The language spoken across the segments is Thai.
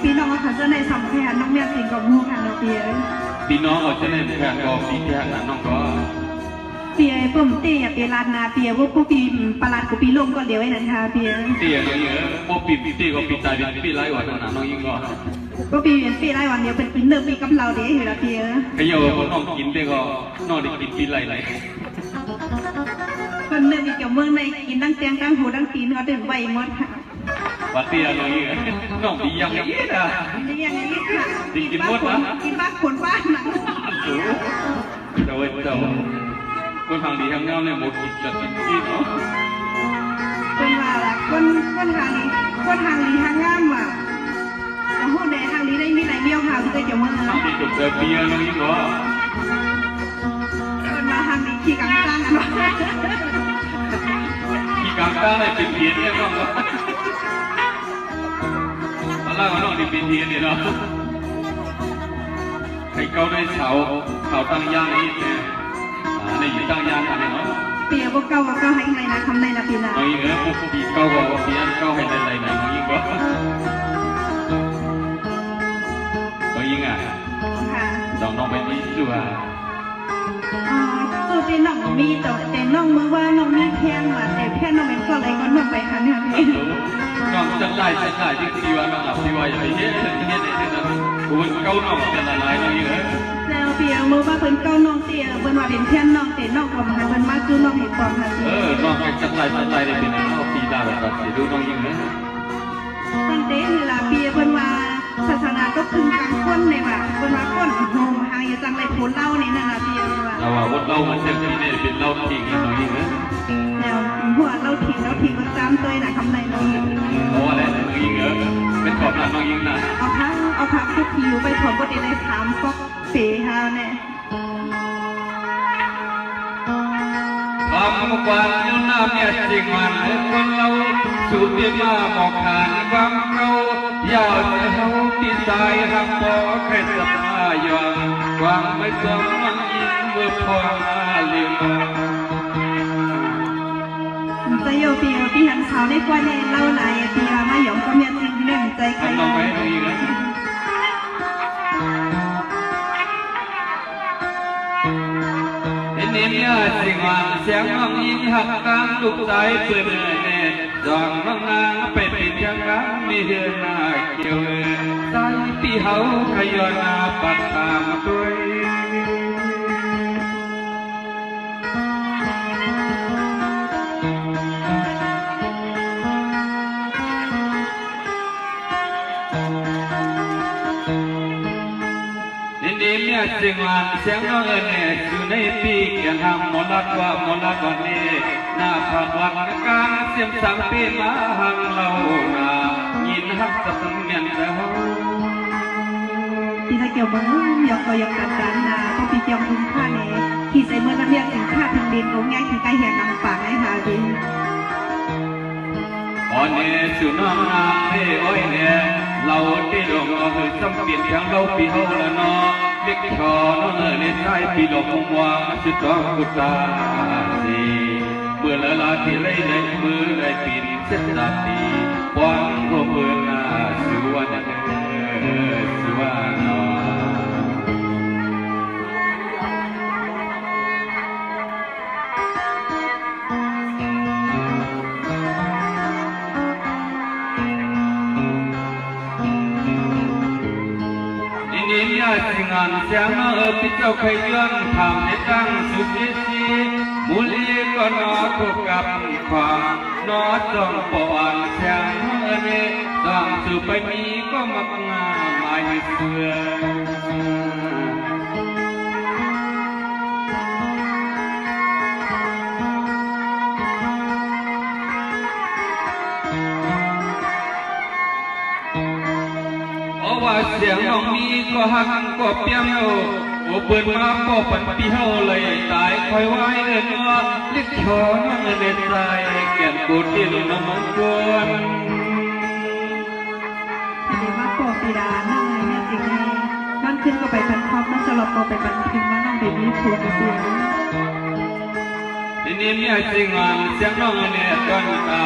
พี่น้องเขาจะในสัมผัสน้องเมียสิงกับมูค่ะน้องเปียพี่น้องเขาจะในแผนกองปีแค่นั้นน้องก็เปียปุ่มเตี้ยเปียลาดนาเปียว่าผู้ปีปลาดกูปีลมก็เดี๋ยวไอ้นั่นค่ะเปียเตี้ยเลยเยอะพวกปีเตี้ยก็ปีตายปีไล่หวานขนาดน้องยิ่งก็ปีปีไล่วันเดียวเป็นปีเดิมปีกับเราเดี๋ยวอยู่ละเปียขยับคนน้องกินได้ก็น้องได้กินปีไล่คนเดิมมีเกี่ยวเมืองในกินตั้งเตียงตั้งหูตั้งตีนเขาเดินไหวหมดค่ะวัดเตี้ยเลยน้องดีอย่างนี้นะดีอย่างนี้ค่ะกินหมดนะกินบ้าขนบ้านหนังเจ้าคนทางดีทางเงาเนี่ยหมดกินจัดกินที่เนาะคนว่าคนทางดีทางงามว่ะแต่หูแดงทางดีได้มีไหนเบี้ยวค่ะพี่เจ้าเมืองที่จุดเบียร์น้องยิ่งเหรอคนมาทางดีขี่กางตั้งกันขี่กางตั้งเลยเป็นเบียร์เนี่ยน้องตอนแรกน้องดีเป็นเบียร์เนี่ยเนาะให้เขาได้เสาตั้งย่างนี่เนี่ยในอยู่ตั้งย่างกันเนาะเปียพวกเก่าให้ในนะคำในนะปีละน้องยิ่งพวกปีเก่าก็ปีนั้นเก่าให้ในน้องยิ่งก็น้องยิ่งอ่ะน้องไปนี่ดูอ่ะสูตรที่น้องมีแต่น้องมือว่าน้องมีแพงว่ะแต่แพงน้องเป็นก็อะไรก็น้องไปคันค่ะพี่น้องจังไรที่ที่ว่าน้องหลับที่ว่าอย่างนี้เนี่ยคุณเก่าน้องเป็นอะไรน้องยิ่งแล้วเปียมือว่าเป็นเก่าน้องเตี้ยเป็นว่าเป็นแพงน้องแต่น้องก็มาเป็นมาคือน้องเห็นความค่ะน้องจังไรได้เป็นน้องปีดาแบบสิดูน้องยิ่งเลยตั้งแต่เวลาเปียเป็นว่าศาสนาก็คือกลางคนเลยว่ะเป็นว่าคนโฮมหางอย่าจังไรผลเล่านี่นั่นนะเปียว่าเราว่าคนเล่ามันจะมีเนี่ยเป็นเล่าทิ้งน้องยิ่งเลยแล้วหัวเราทิ้งก็จำตัวนะคำในน้องยิ่งเพราะว่าอะไรน้องยิ่งเหรอเป็นขอบหน้าน้องยิ่งนะเอาพักทุกทีอยู่ไปถอดบทในถามก็เสียฮาเนี่ยความกว้างยาวน้ำเนี่ยจริงมันคนเราสูบเบียร์มาหมอกขานความเรายาวแต่เขาที่ตายหักบ่แค่สภาพอย่างความไม่สมมันยิ่งเมื่อพอเลี้ยงจะโยปีหันเขาได้กว่าในเล่าไหนปีว่ามาหยองก็มีจริงเรื่องใจใครน้องไปดูอีกแล้วเนี่ยสิ่งว่าเสียงน้องยิ่งหักการลูกใจเปื่อยแน่จองน้องนางไปเป็นยังไงมีเฮือนหน้าเกี่ยวใจที่เขาขยอนาปัดตามด้วยสิ่งว่าเสียงน้องเนี่ยอยู่ในปีเกี่ยงห้ามมลกว่านี้หน้าผากวัดกลางเสียมสังปีมาหังเราหน้ายินหักสะสมเมียนเจ้าที่ถ้าเกี่ยวกับยกก็ยกกันด้านหน้าก็ปีเกี่ยวกับข้าเนี่ยที่ใส่เมื่อนั้นเรียกถึงข้าทางดินของง่ายที่ใกล้แห่งนำป่าให้หาดินอ่อนเนี่ยสุน้องนาเฮ้อ้อยเนี่ยเราที่ลงเอาคือจำเปลี่ยนอย่างเราปีเฮาละเนาะเด็กขอน้องในใจปีหลงวางสุดท้องกุตาสีเมื่อละลาที่ไรในมือได้ปีนเส้นดาดีวางก็เมื่อนาสุวรรณสุวรรณสิ่งงานเสียงที่เจ้าเคยย้อนทำในตั้งสุดที่สีมูลีก็นอถูกกับความนอจ้องปอนเสียงนี้ต้องสู่ไปนี้ก็มักงาไม่เสื่อว่าเสียงน้องมีก็หักก็เปียงเอาโอเปิดมาก็ปันปีเฮาเลยตายคอยไว้เอิ้นว่าลิขอนั่งในใจแก่นกูที่ลงน้ำมันกวนเดี๋ยวว่าปอปีดานั่งไงเนี่ยจริงไงนั่นขึ้นก็ไปพันครอบนั่นสลับก็ไปพันพิมพ์ว่านั่งเบบี้พูดกับเพื่อนน นี่เมียสิงานเสียงน้องเนี่ยตอน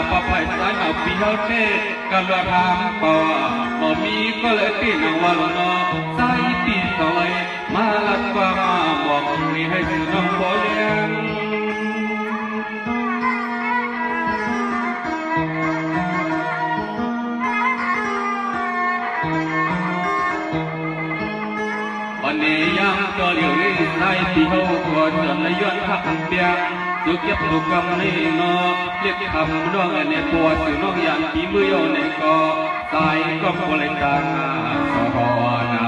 ปะไผ่สายเอาปีเฮาเต้กันละทางป่าบ่มีก็เลยตีนวันเนาะใส่ปีสลายมาลัดว่ามาบอกนี่ให้สิน้องบ่เลี้ยงวันนี้ยังก็เลี้ยวนี่ใส่ปีเฮาก็จนย้อนทักเปียงสุขยับสุขกำนี่เนาะเรียกคำน้องในปวดสุน้องยันปีมือโยในก็สายก็บริการสหนา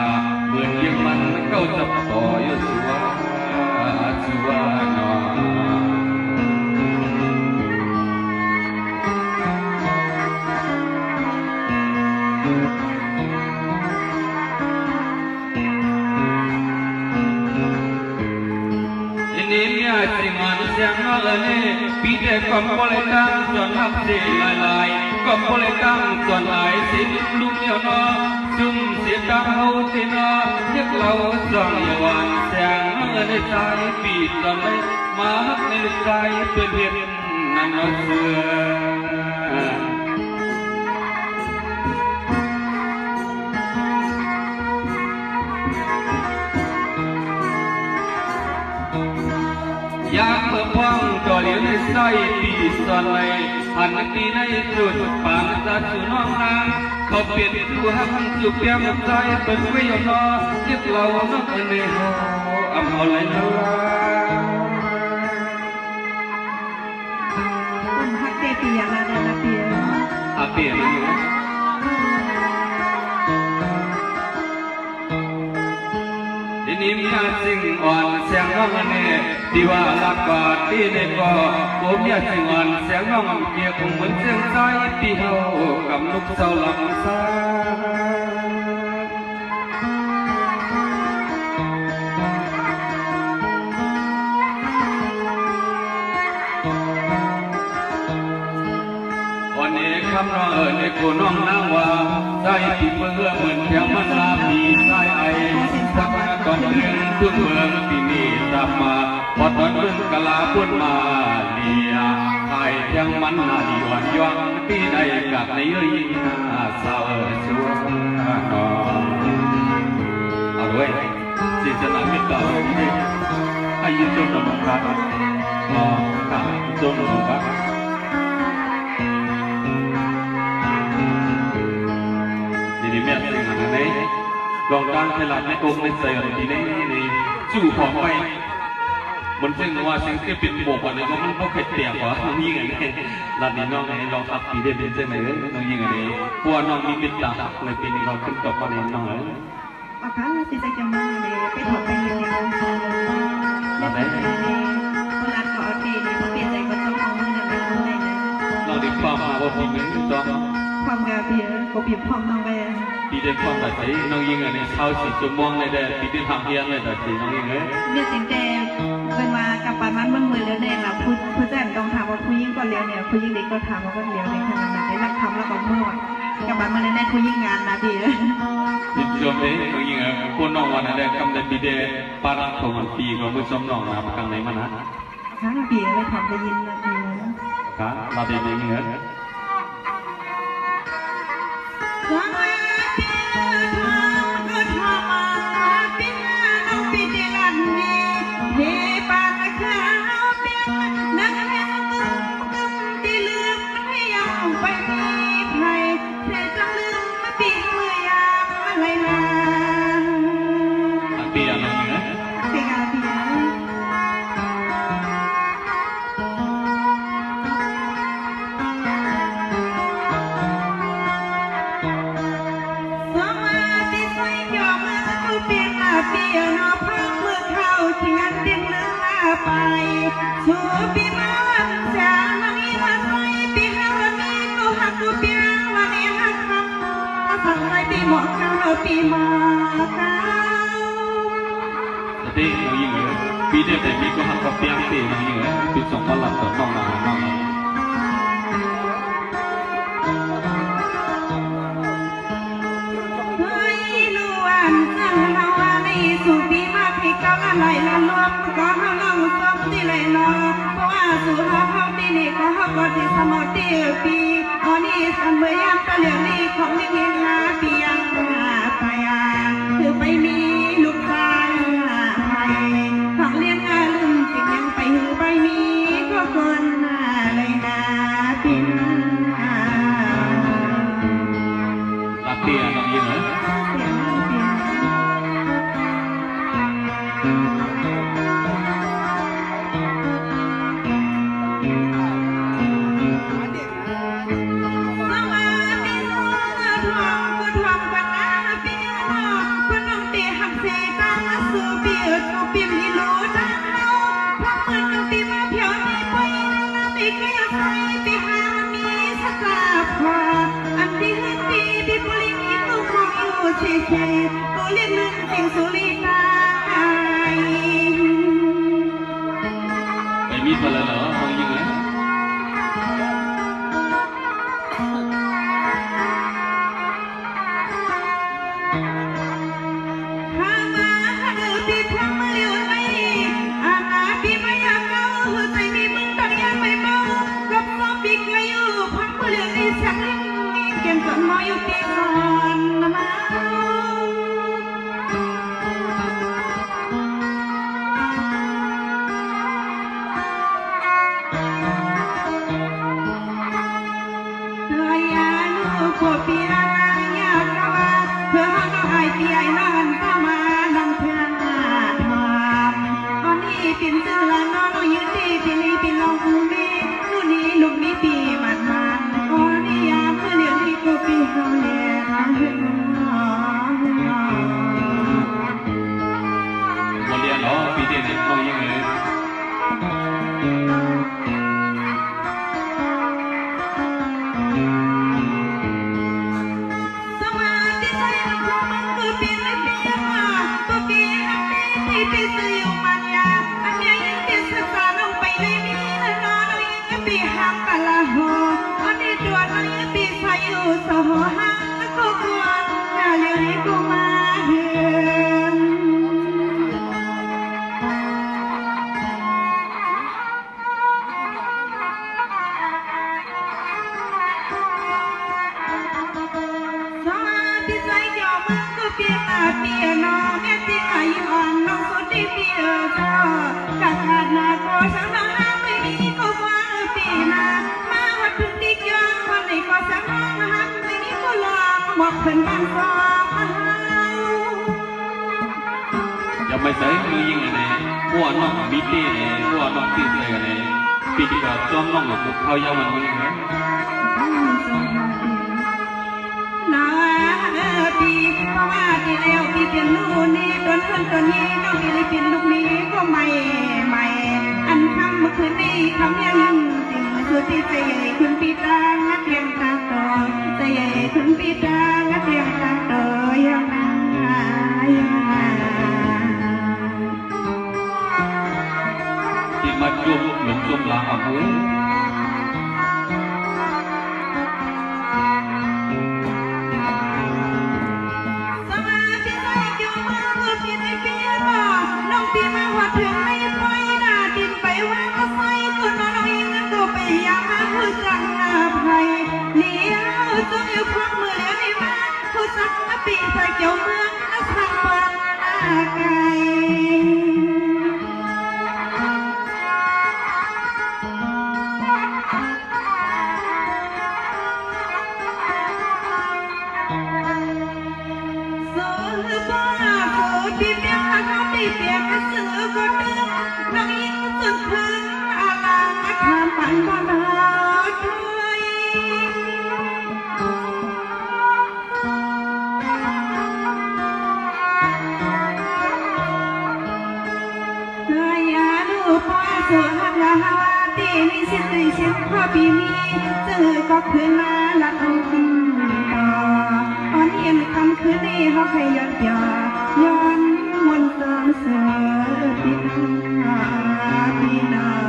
เหมือนยังมันเข้าจับต่อยสัวเนาะนี่เมียสิงานเสียงน้องเนี่ยปีเด็กก็บริการส่วนหักเสียลายก็บริการส่วนหลายสิลูกเดียวเนาะซุ่มเสียดังเฮาสิเนาะเรียกเราสองยวันเสียงน้องในใจปีตอนเลยมาฮักในใจเป็นเพียงนั่นเนาะเสือยากเมื่อพ้องก็เหลียวในใส่ปีสอนเลยหันตีในสุดปานจะสู่น้องนางเขาเปลี่ยนสู่หักสู่เปียงใจเป็นไว้ยนอเรียกเราน้องในหออำเอาเลยนะคนฮักเตปียละเดละเปียอาเปียนะทีนี้มีสิ่งอ่อนเสียงน้องเนี่ยที่ว่าลักกอดที่ในก็ผมอยากสิ่งอ่อนเสียงน้องเกี่ยวกับเหมือนเสียงใจที่เฮากับลูกสาวลำซาวันนี้คำน้องในกูน้องนางว่าใจที่เมื่อเหมือนเพียงมันลามีใจไอสักก่อนเรื่องทุกเมืองที่นี่ตามมาพอตอนเมืองกะลาพุ่นมาเลียไทยยังมันนาดีอ่อนย้อนที่ใดกับในยิ่งน่าเศร้าชัวน้องเอาด้วยสิสนามิตรต่อที่อายุจนนองครับมองตาจนนองครับนี่แม่สิ่งอันนี้ลองการตลาดในองค์ในใจอะไรดีนี่จู่ของไปมันซึ่งว่าสิ่งที่เป็นบวกกว่านี้ก็มันก็เข็ดเตียกว่าน้องยิงอันนี้ร้านนี้น้องให้ลองทักปีเด่นเช่นไหนน้องยิงอันนี้พวกน้องมีเป็นตาในปีนี้เราขึ้นต่อไปในน้องเลยบางครั้งสิใจจะมาเลยไปถอดไปเรียนในองค์กรเลยคนรักก็เอาดีเลยเปลี่ยนใจก็ต้องเอามือเนี่ยไปทำได้เลยเราได้ความมาว่าปีนี้ต้องความงาเบียก็เปลี่ยนความน้องไปปีเด่นความแบบนี้น้องยิงอันนี้เท้าสีจมองเลยเด้อปีเด่นทำเพียงเลยแต่สีน้องยิงเลยเนี่ยสิงแต่เป็นมากับปานมันเมืองมือแล้วเนี่ยเราผู้แจ้งต้องถามว่าผู้ยิ่งก็เลี้ยวเนี่ยผู้ยิ่งเด็กก็ถามว่าก็เลี้ยวในขนาดไหนได้รับคำแล้วก็เมื่อกับปานมันเลยได้ผู้ยิ่งงานนะพี่ดิจมเลยน้องยิงคนน้องวันนั้นกำลังปีเด่นปารักของมันปีก็มือซ้อมน้องนะกลางไหนมันนะครั้งปีเลยทำได้ยินนะพี่ครับเราได้ยินเหรอไปชูปีมาวันเสียมันนี้มาใส่ปีห้าวันนี้ก็หักกูเปียวันนี้หักคำมาสั่งไรปีหมอกเก้าปีมาเก้าแต่น้องยิงเหรอปีเดียวแต่ปีก็หักกับเปียปีน้องยิงเหรอปีสองพันหลักต่อน้องนาน้องเฮ้ยล้วนจังเราในสู่ปีมาพี่ก็ละไหลละล้มก็ห้าล้มซ้อมที่ไหลนอเพราะว่าสู่ ก็ที่สมอตีปีอ๋อนี่สันเมื่อยามตะเหลียงนี่ของนี่เห็นหาเปียงไปคือไปมีลูกชายไทยของเลี้ยงลืมสิ่งยังไปหือไปมีก็คนเลยนะปีรักเตี้ยน้องยินเหรอตัวเลี้ยงนึกสิ่งสุริตาไปมีคนละเหรอน้องยิงเหรอเป็นเจ้าละน้องยืนดีที่นี่เป็นลองคูเม่นู่นนี่ลูกนี่ปีมันอ๋อนี่ยามเมื่อเรียนที่กูปีเฮาเรียนวันเรียนเหรอปีเดียวเนี่ยน้องยิงเลยสหหังก็ควรน่าเลี้ยงให้กูมาเห็นสมาธิใจเกี่ยวมึงก็เปียหน้าเปียน้องแม่ที่อายุอ่อนน้องสุดที่เปียจ้ากะขาดหน้าก็สังน้ำไม่มีก็ว่าปีนามาวัดพึ่งดิกย้อนวันไหนก็สังน้องหักบอกเพื่อนบ้านซ้อมอย่าไม่ใส่มือยิงเลยหัวน้องบีเต้เลยหัวน้องตีใส่เลยปีที่แล้วจ้อมน้องหลบเขายาวมันมึงเหรอน้าปีเพราะว่าที่แล้วปีเป็นลูกนี้โดนคนตัวนี้น้องปีเลยเป็นลูกนี้ก็ใหม่อันทำเมื่อคืนนี้ทำยังสิ่งสุดที่ใจใหญ่คุณปีตางัดเพียงตาโตใจใหญ่คุณปีตางัดเพียงตาโตยังที่มาจุ่มหลงจุ่มลาอาบุสมาธิใจเกี่ยวมือคือพี่ในเปียบ่น้องปีมาหัวถึงไม่ปล่อยหน้าดินไปว่าก็ใส่ตัวน้องยิงก็ไปยามมาผู้จังภัยเลี้ยวจงอยู่พวกมือเลี้ยวในบ้านผู้สักปีใส่เกี่ยวเมืองนักสังเปิดไกลพี่เปียกก็พี่เปียกก็ซื้อก็เดินน้องยิงจนถึงอาลาทำปันก็รอด้วยเธออย่าดูพ่อสวยหักลาตีนี่สิตีสิพ่อปีนี้เจอก็คือลาละองต่ออ่อนเย็นคำคืนนี้เขาใครยอดย้อนมนต์ต้องเสือพี่น้อง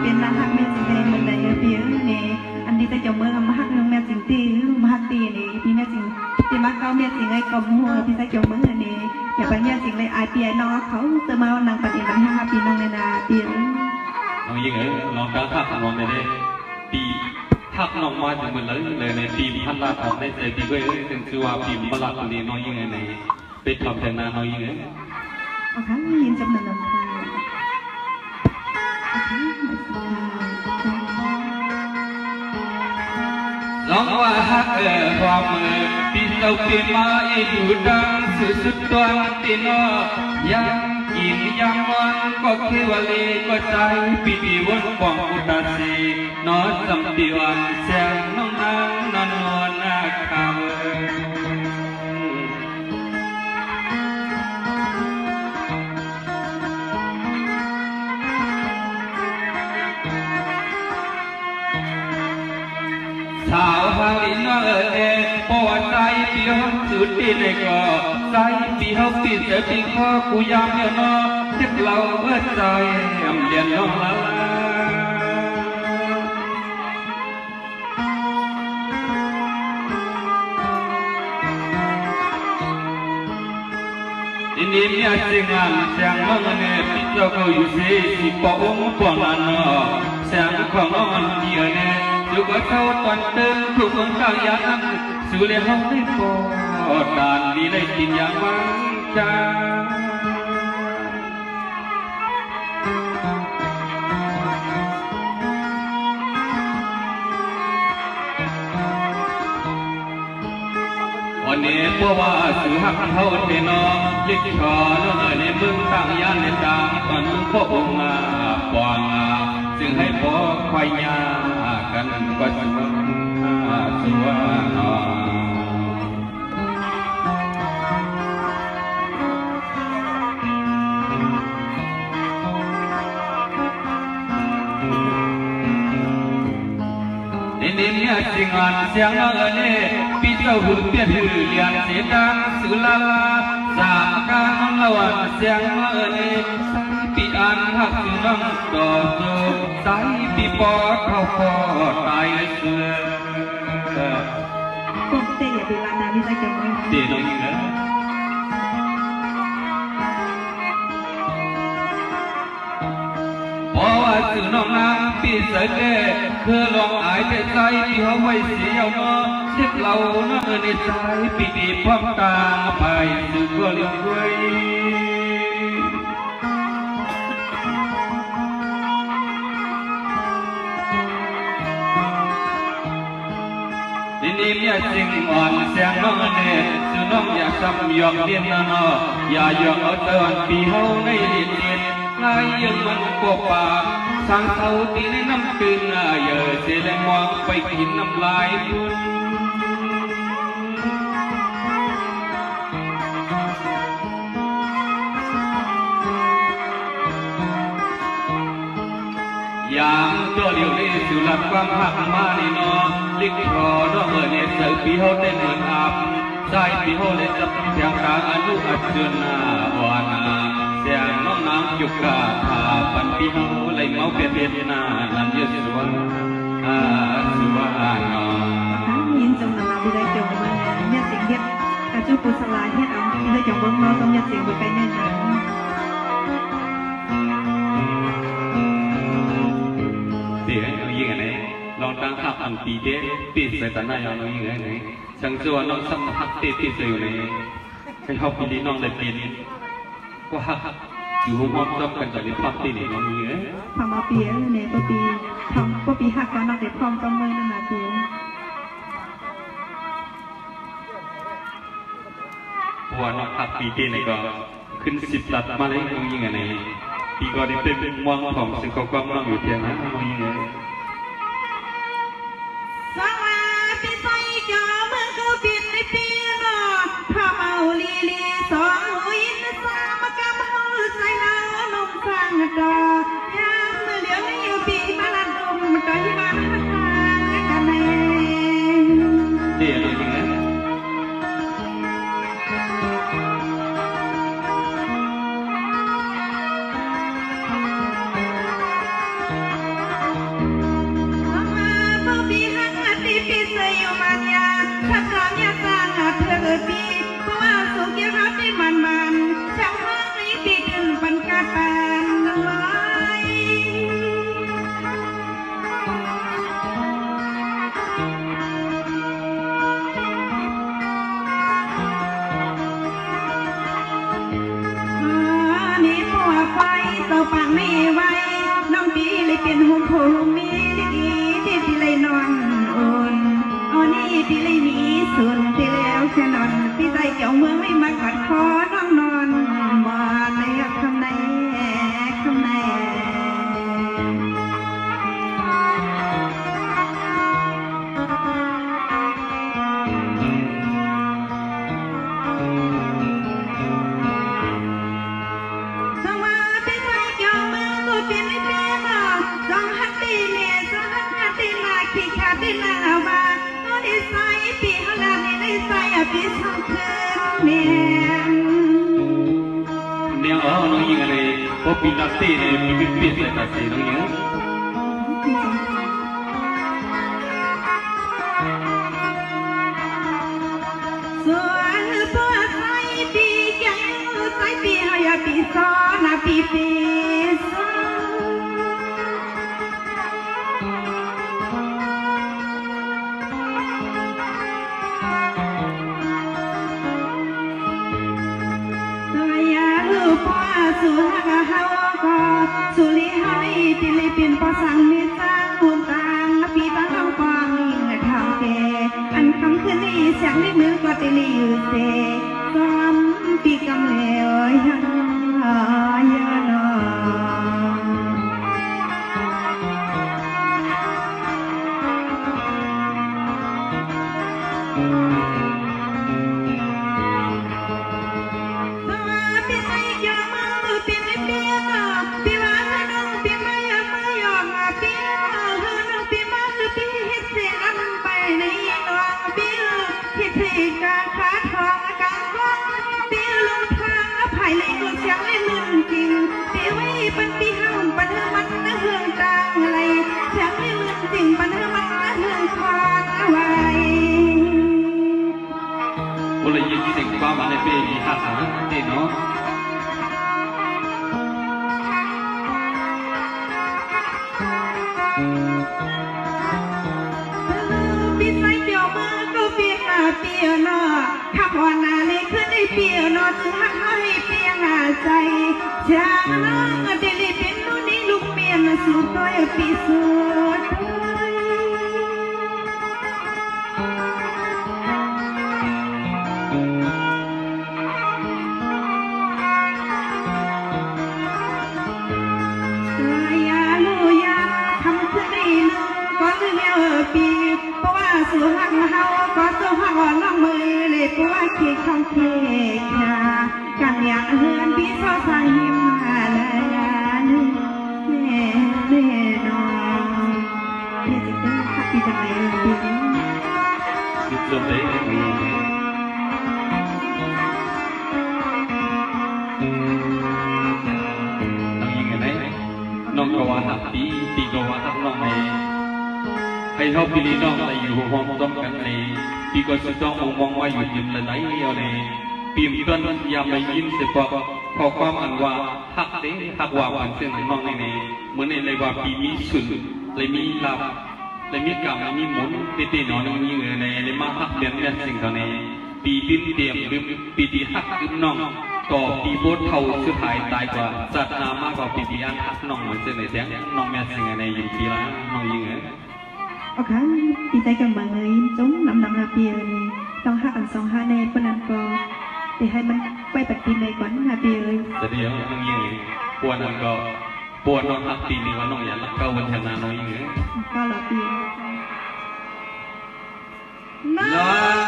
เป็นนางฮักแม่จิงเตยมันได้เพียงนี่อันนี้แต่เจ้าเมืองมาฮักแม่จิงเตยมาฮักตีนี่พี่แม่จิง สิ่งไอ้กอมหัวพี่ใส่จงมือนี่อย่าไปเนี่ยสิ่งเลยอายเปียน้องเขาเติมมานางปฏิบัติ5ปีน้องในนาเปียน้องยิงลองตั้งทักน้องได้ปีทักน้องมาถึงเหมือนเลยในปีพันลาทำได้ใจปีด้วยถึงชื่อว่าปีมลาตนี้น้องยิงในเป็นทำแทนนาน้องยิงเอาค่ะยินจำนวนลำพาลองว่าฮักความปีเต่าปีมาอยู่ดังสุดตัวติโนยังกินยังมันก็คิดว่าลีก็ใจปีดีวนปองอุตสีนอสัมติวันแสงน้องนางนอนนอนนาคาสาวหาลินปวดใจปีหกสุดที่ในก็ใจปีหกปีเสียปีข้อกูยามเยอะนอเจ็บเราใจเรียนน้องละอินดีมีอาชีพงานเสียงมังเนี่ยพี่เจ้าก็อยู่เสียสิปอองปอนนันเสียงของน้องเดียวเนี่ยอยู่กับเขาตอนเติมทุกคนข้างยานสู่เลยห้องได้ปอดดานดีได้กินอย่างหวังใจวันนี้เพราะว่าสื่อหักเขาเทนอลิขิตขอน้องในเมืองต่างยานในดังตอนพวกองค์กวางจึงให้พอควายยากันก็จะสัวนอนี่มีสิ่งอันเสียงเล่ปีเจ้าหูเปียถือเลียนเสียดังสุลาลาสามการละวันเสียงเล่สายปีอันหักสุนังต่อโจสายปีปอดเข้าปอดตายเลยเสือกบเตะอย่าไปลานาพี่ใส่จงมือเดี๋ยวน้องยิงนะเพราะว่าสื่อน้องนางปีเสด็จคือลองอายแต่ใจที่เขาไม่เสียมาเช็คเราเนื้อในใจปีดีพร้อมตาไปสื่อก็เลี้ยงไว้นี่มีสิ่งอ่อนเสียงน้องเนี่ยสื่อน้องอยากทำยอมเรียนนะเนาะอย่ายอมเอาเตือนปีเขาในเรียนไงยังมันกว่าสร้างเท่าที่ในน้ำตื่นเยอะเสียแรงมองไปกินน้ำลายคุณยามตัวเดียวในสุรัตความหักมาในนอลิขิตขอน้องเนี่ยเสือปีเขาได้เหมือนอาบใจปีเขาเลยจับเสียงกลางอนุอัจฉริยะวานาเสียงน้องน้ำจุกกาถาปันปีเขาเลยเมาเปลี่ยนเปลี่ยนนานันเยอะสุวรรณสุวรรณยินจงนำพี่ใส่จงมือเนี่ยเสียงเฮ็ดกระจุกุศลาเฮ็ดเอาพี่ใส่จงเบิ้งน้องต้องยัดเสียงไปไปแน่นอนเดี๋ยวยิงอะไรลองตั้งหักอันปีเด็ดปีใส่ตาหน้ายาวน้องยิงอะไรสังส่วนน้องสัมผัสติดอยู่ในให้เขาปีนี้น้องได้ปีนี้ว่าอยู่ห้องจบกันจากนี้พักที่นี่น้องมีพามาเปียเนี่ยปปีหักกันนักเด็กพร้อมจำเลยนั่นนะเปียเพราะว่าน้องพักปีที่นี่ก็ขึ้น10 ตัดมาเลยน้องยิงอะไรปีก็ได้เป็นม่วงของสิ่งของกว้างน้องอยู่เทียนนะน้องยิงอะไรสวัสดีใส่จอมือกูบินในปีนอพาเมาลีสองหุยนสามกำหูใส่เราลงฟังดอยามมือเหลียวอยู่ปีมาลันดมก็ที่บ้านทางกันเองเดี๋ยวน้องยิงนะ ปากไม่ไหวน้องดีเลยเป็นห่วงโคมีดีที่เลยนอนอุ่นเอานี่ที่เลยมีส่วนที่แล้วแค่นอนพี่ใจเกี่ยวเมืองไม่มากัดคอน้องนอนบ่ในคำในพี่ชอบคืนเนี่ยน้องยิงอะไรพอปีนักเตะเนี่ยมีเปลี่ยนอะไรตัดสินน้องยิงส่วนตัวใส่ปียังใส่ปีเฮาอย่าปีซ้อนนะปีซ้อนสุรักเฮาก็สุริให้ติลิปินพอสั่งมีสร้างบุญตางปีบ้านเฮาฟังทำเกอันคำคืนนี้เสียงในมือก็ติลิอยู่เสซ้อมปีกำเลวยังเยอะนอความอะไรเป็นมีหักหางเด่นเนาะพี่ใส่เดี่ยวมือก็เปียหาเปียเนาะขับวันนาเลยขึ้นได้เปียเนาะถึงหักให้เปียหาใจจากน้องเดลิเป็นนู่นนี่ลูกเมียนสู่ตัวปีสุดสุหักเฮาก็สุหักน้องมือเลยปัวเคียช่องเคียค่ะกันอย่างเฮือนพี่เศร้าสายหิมหาลานแน่นอนพี่จะเดินขับพี่จะไปพี่จะไปน้องก็ว่าหักปีก็ว่าหักน้องให้เขาปีนี้น้องอะไรอยู่ห้องต้องกันเลยปีก็จะต้องมองว่าอยู่ยิ้มละไหนเอาเลยปีมต้นยามไม่ยินเสียปอกพอความอันว่าหักเด้หักว่าวันเส้นน้องในเหมือนในเลยว่าปีมีสุดเลยมีลาบเลยมีกรรมมีหมุนตีน้องน้องยิงในเลยมาหักเลี้ยงเนี่ยสิ่งเท่านี้ปีดิ้นเตรียมปีที่หักน้องต่อปีโบสเท่าสุดท้ายตายกว่าจัดนามากกว่าปีที่อันหักน้องเหมือนเส้นในแดงน้องแม่สิ่งในยิงปีละน้องยิงโอเคปีใจกันบางเลยจงนำลาเปียเลยต้องหักอันสองห้าในปนันก็แต่ให้มันไปปฏิในก่อนหาเปียเลยแต่เดี๋ยวน้องยิงปวดนั่นก็ปวดน้องหักปีนี้ว่าน้องอย่าลักเก้าวันชนะน้องยิงก็ละเปียน้อ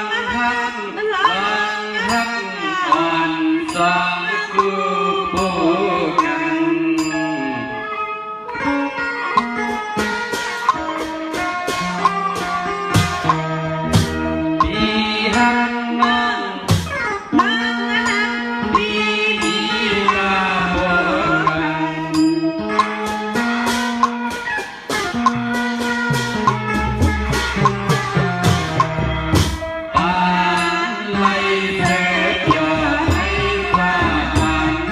งหักอ่อนสองคู่ผู้กันไ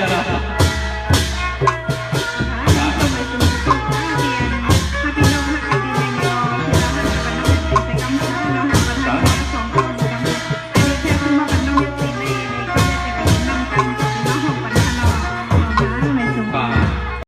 ยล่ะ